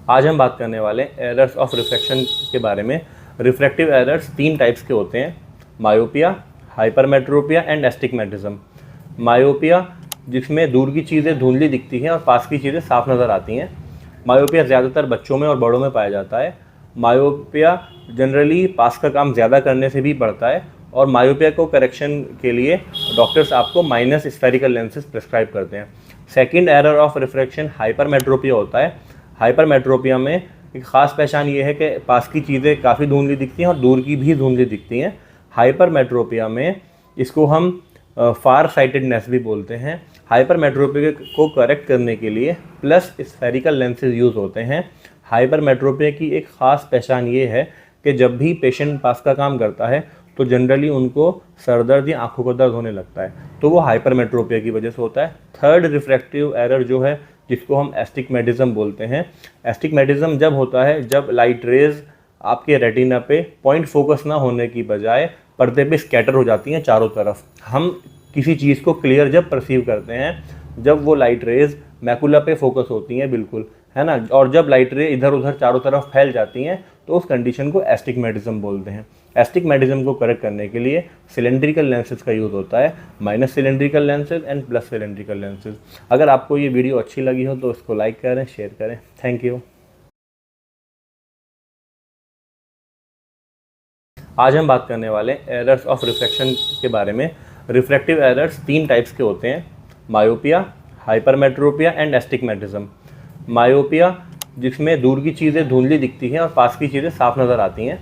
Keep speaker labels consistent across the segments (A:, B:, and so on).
A: आज हम बात करने वाले एरर्स ऑफ रिफ्रैक्शन के बारे में। रिफ्रैक्टिव एरर्स 3 टाइप्स के होते हैं, myopia, hypermetropia and astigmatism. Myopia जिसमें दूर की चीज़ें धुंधली दिखती हैं और पास की चीज़ें साफ नज़र आती हैं। मायोपिया ज़्यादातर बच्चों में और बड़ों में पाया जाता है। मायोपिया जनरली पास का काम ज़्यादा करने से भी बढ़ता है और मायोपिया को करेक्शन के लिए डॉक्टर्स आपको माइनस स्फेरिकल लेंसेज प्रिस्क्राइब करते हैं। Second error of refraction hypermetropia होता है। हाइपरमेट्रोपिया में एक ख़ास पहचान ये है कि पास की चीज़ें काफ़ी धुंधली दिखती हैं और दूर की भी धुंधली दिखती हैं। हाइपरमेट्रोपिया में इसको हम फार साइटेडनेस भी बोलते हैं। हाइपरमेट्रोपिया को करेक्ट करने के लिए प्लस स्फेरिकल लेंसेज यूज़ होते हैं। हाइपरमेट्रोपिया की एक ख़ास पहचान ये है कि जब भी पेशेंट पास का काम करता है तो जनरली उनको सर दर्द या आँखों का दर्द होने लगता है, तो वो हाइपरमेट्रोपिया की वजह से होता है। थर्ड रिफ्रैक्टिव एरर जो है जिसको हम एस्टिग्मेटिज्म बोलते हैं। एस्टिग्मेटिज्म जब होता है जब लाइट रेज आपके रेटिना पे पॉइंट फोकस ना होने की बजाय पर्दे पे स्कैटर हो जाती हैं चारों तरफ। हम किसी चीज़ को क्लियर जब परसीव करते हैं जब वो लाइट रेज मैकुला पे फोकस होती हैं, बिल्कुल, है ना, और जब लाइट रे इधर उधर चारों तरफ फैल जाती हैं तो उस कंडीशन को एस्टिग्मेटिज्म बोलते हैं। एस्टिग्मेटिज्म को करेक्ट करने के लिए सिलेंड्रिकल लेंसेज का यूज़ होता है, minus cylindrical lenses and plus cylindrical lenses. अगर आपको ये वीडियो अच्छी लगी हो तो इसको लाइक करें, शेयर करें। Thank you. आज हम बात करने वाले एरर्स ऑफ रिफ्रैक्शन के बारे में। रिफ्रैक्टिव एरर्स 3 टाइप्स के होते हैं, myopia, hypermetropia and astigmatism. Myopia जिसमें दूर की चीज़ें धुंधली दिखती हैं और पास की चीज़ें साफ नज़र आती हैं।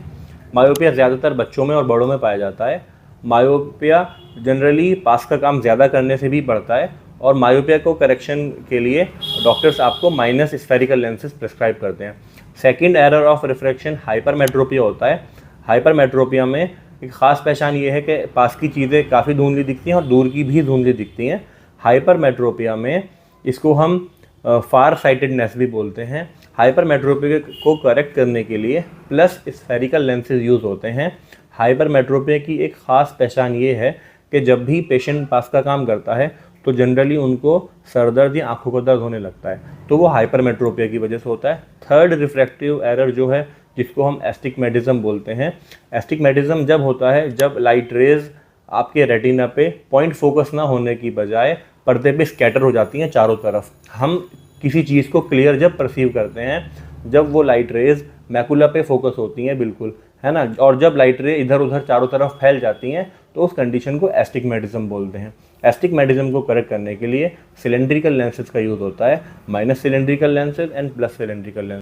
A: मायोपिया ज़्यादातर बच्चों में और बड़ों में पाया जाता है। मायोपिया जनरली पास का काम ज़्यादा करने से भी बढ़ता है और मायोपिया को करेक्शन के लिए डॉक्टर्स आपको माइनस स्फेरिकल लेंसेज प्रिस्क्राइब करते हैं। Second error of refraction hypermetropia होता है। हाइपरमेट्रोपिया में एक ख़ास पहचान ये है कि पास की चीज़ें काफ़ी धुंधली दिखती हैं और दूर की भी धुंधली दिखती हैं। हाइपरमेट्रोपिया में इसको हम फार साइटेडनेस भी बोलते हैं। हाइपरमेट्रोपिया को करेक्ट करने के लिए प्लस स्फेरिकल लेंसेज यूज़ होते हैं। हाइपरमेट्रोपिया की एक ख़ास पहचान ये है कि जब भी पेशेंट पास का काम करता है तो जनरली उनको सर दर्द या आँखों का दर्द होने लगता है, तो वो हाइपरमेट्रोपिया की वजह से होता है। थर्ड रिफ्रैक्टिव एरर जो है जिसको हम एस्टिग्मेटिज्म बोलते हैं। एस्टिग्मेटिज्म जब होता है जब लाइट रेज आपके रेटिना पे पॉइंट फोकस ना होने की बजाय पर्दे पे स्कैटर हो जाती हैं चारों तरफ। हम किसी चीज़ को क्लियर जब परसीव करते हैं जब वो लाइट रेज मैकुला पे फोकस होती हैं, बिल्कुल, है ना, और जब लाइट रे इधर उधर चारों तरफ फैल जाती हैं तो उस कंडीशन को एस्टिग्मेटिज्म बोलते हैं। एस्टिग्मेटिज्म को करेक्ट करने के लिए सिलेंड्रिकल लेंसेज का यूज़ होता है, minus cylindrical lenses and plus cylindrical lenses.